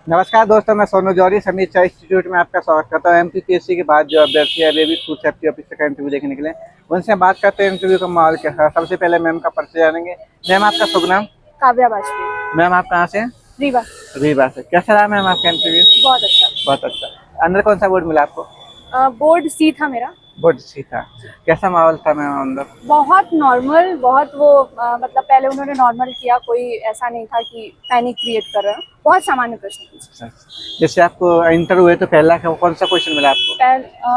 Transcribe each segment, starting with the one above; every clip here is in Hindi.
नमस्कार दोस्तों, मैं सोनू जौहरी समीर चाय इंस्टीट्यूट में आपका स्वागत करता हूँ। एमपीपीएससी के बाद जो अभ्यर्थी है वे भी फूड सेफ्टी ऑफिसर का इंटरव्यू देखने के लिए उनसे बात करते हैं इंटरव्यू का माहौल कैसा है। सबसे पहले मैम का परिचय जानेंगे। मैम आपका शुभ नाम? काव्या वाजपेयी। मैम आप कहाँ से हैं? रीवा। रीवा से। कैसा रहा मैम आपका इंटरव्यू? बहुत अच्छा। बहुत अच्छा। अंदर कौन सा बोर्ड मिला आपको? बोर्ड सी था मेरा। बोर्ड सी था। कैसा माहौल था मैम अंदर? बहुत नॉर्मल, बहुत वो मतलब पहले उन्होंने नॉर्मल किया, कोई ऐसा नहीं था कि पैनिक क्रिएट कर रहे हो। बहुत सामान्य प्रश्न पूछे। जैसे आपको इंटरव्यू हुए तो पहला कौन सा क्वेश्चन मिला आपको?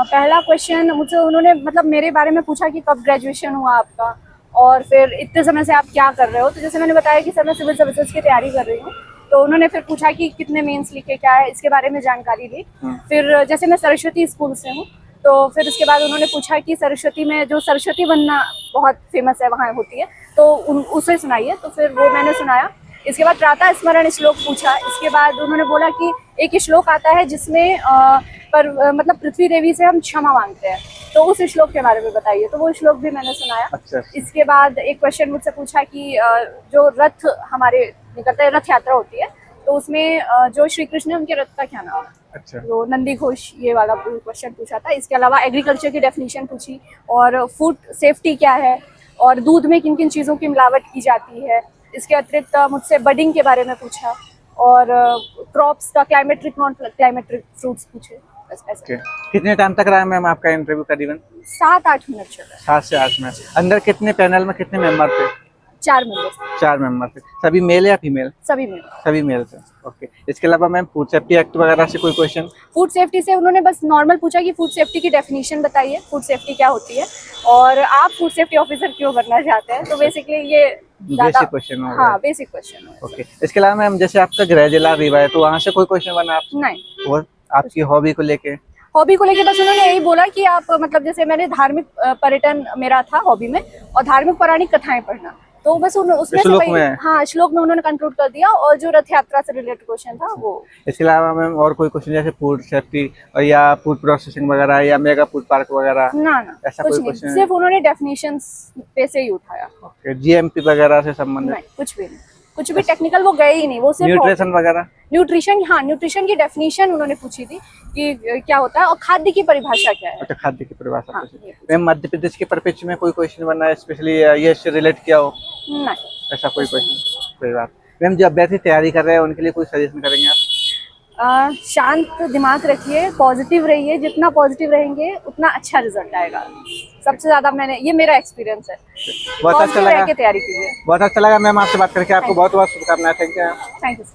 पहला क्वेश्चन मुझसे उन्होंने मतलब मेरे बारे में पूछा कि कब ग्रेजुएशन हुआ आपका और फिर इतने समय से आप क्या कर रहे हो। तो जैसे मैंने बताया कि सर मैं सिविल सर्विसेज की तैयारी कर रही हूँ, तो उन्होंने फिर पूछा कि कितने मेंस लिखे, क्या है, इसके बारे में जानकारी ली। फिर जैसे मैं सरस्वती स्कूल से हूँ, तो फिर उसके बाद उन्होंने पूछा कि सरस्वती में जो सरस्वती बनना बहुत फेमस है वहाँ होती है, तो उसे सुनाइए। तो फिर वो मैंने सुनाया। इसके बाद प्रातः स्मरण श्लोक पूछा। इसके बाद उन्होंने बोला कि एक श्लोक आता है जिसमें मतलब पृथ्वी देवी से हम क्षमा मांगते हैं, तो उस श्लोक के बारे में बताइए। तो वो श्लोक भी मैंने सुनाया। अच्छा। इसके बाद एक क्वेश्चन मुझसे पूछा कि जो रथ हमारे निकलते हैं, रथ यात्रा होती है, तो उसमें जो श्री कृष्ण है उनके रथ का क्या नाम है। अच्छा। तो नंदी घोष, ये वाला क्वेश्चन पूछा था। इसके अलावा एग्रीकल्चर की डेफिनेशन पूछी और फूड सेफ्टी क्या है और दूध में किन किन चीज़ों की मिलावट की जाती है। इसके अतिरिक्त मुझसे बडिंग के बारे में पूछा और क्रॉप्स का क्लाइमेट्रिक नॉन क्लाइमेट्रिक फ्रूट्स पूछे। ऐसे। कितने टाइम तक रहा मैम आपका इंटरव्यू करीबन? 7-8 मिनट चला। 7 से 8 मिनट। अंदर कितने पैनल में कितने मेंबर थे? 4 मेंबर। 4 मेंबर थे। सभी मेल या फीमेल? सभी मेल। सभी मेल थे। ओके। इसके अलावा मैम फूड सेफ्टी एक्ट वगैरह से कोई क्वेश्चन? फूड सेफ्टी से उन्होंने बस नॉर्मल पूछा कि फूड सेफ्टी की डेफिनेशन बताइए, फूड सेफ्टी क्या होती है और आप फूड सेफ्टी ऑफिसर क्यों बनना चाहते हैं। तो बेसिकली ये बेसिक क्वेश्चन हो गया। हाँ, बेसिक क्वेश्चन। ओके। इसके अलावा मैम जैसे आपका गृह जिला रीवा है, तो वहाँ से कोई क्वेश्चन बना? आप नहीं। और आपकी हॉबी को लेके? हॉबी को लेके बस उन्होंने यही बोला कि आप मतलब जैसे मैंने धार्मिक पर्यटन मेरा था हॉबी में, और धार्मिक पौराणिक कथाएं पढ़ना, तो बस उसमें से हाँ श्लोक में उन्होंने कंक्लूड कर दिया। और जो रथ यात्रा से रिलेटेड क्वेश्चन था वो। इसके अलावा मैम और कोई क्वेश्चन जैसे फूड सेफ्टी और या फूड प्रोसेसिंग वगैरह या मेगा फूड पार्क वगैरह? ना ऐसा कुछ कोई नहीं, क्वेश्चन? सिर्फ उन्होंने डेफिनेशंस पे से ही उठाया। जीएमपी वगैरह से संबंधित? नहीं, कुछ भी नहीं, कुछ भी टेक्निकल वो गए ही नहीं। वो सिर्फ न्यूट्रिशन वगैरह? न्यूट्रिशन, हाँ, न्यूट्रिशन की डेफिनेशन उन्होंने पूछी थी कि क्या होता है और खाद्य की परिभाषा क्या है। अच्छा, खाद्य की परिभाषा। हाँ, मैम मध्य प्रदेश के परिप्रेक्ष्य में कोई क्वेश्चन बना है स्पेशली ये इससे रिलेट किया हो? नहीं, ऐसा कोई क्वेश्चन? कोई बात। मैम जो अभ्यर्थी तैयारी कर रहे हैं उनके लिए कोई सजेशन करेंगे आप? शांत दिमाग रखिए, पॉजिटिव रहिए। जितना पॉजिटिव रहेंगे उतना अच्छा रिजल्ट आएगा। सबसे ज्यादा ये मेरा एक्सपीरियंस है। बहुत अच्छा लगा। तैयारी कीजिए। बहुत अच्छा लगा मैम आपसे बात करके। आपको बहुत बहुत शुभकामनाएं। Thank you.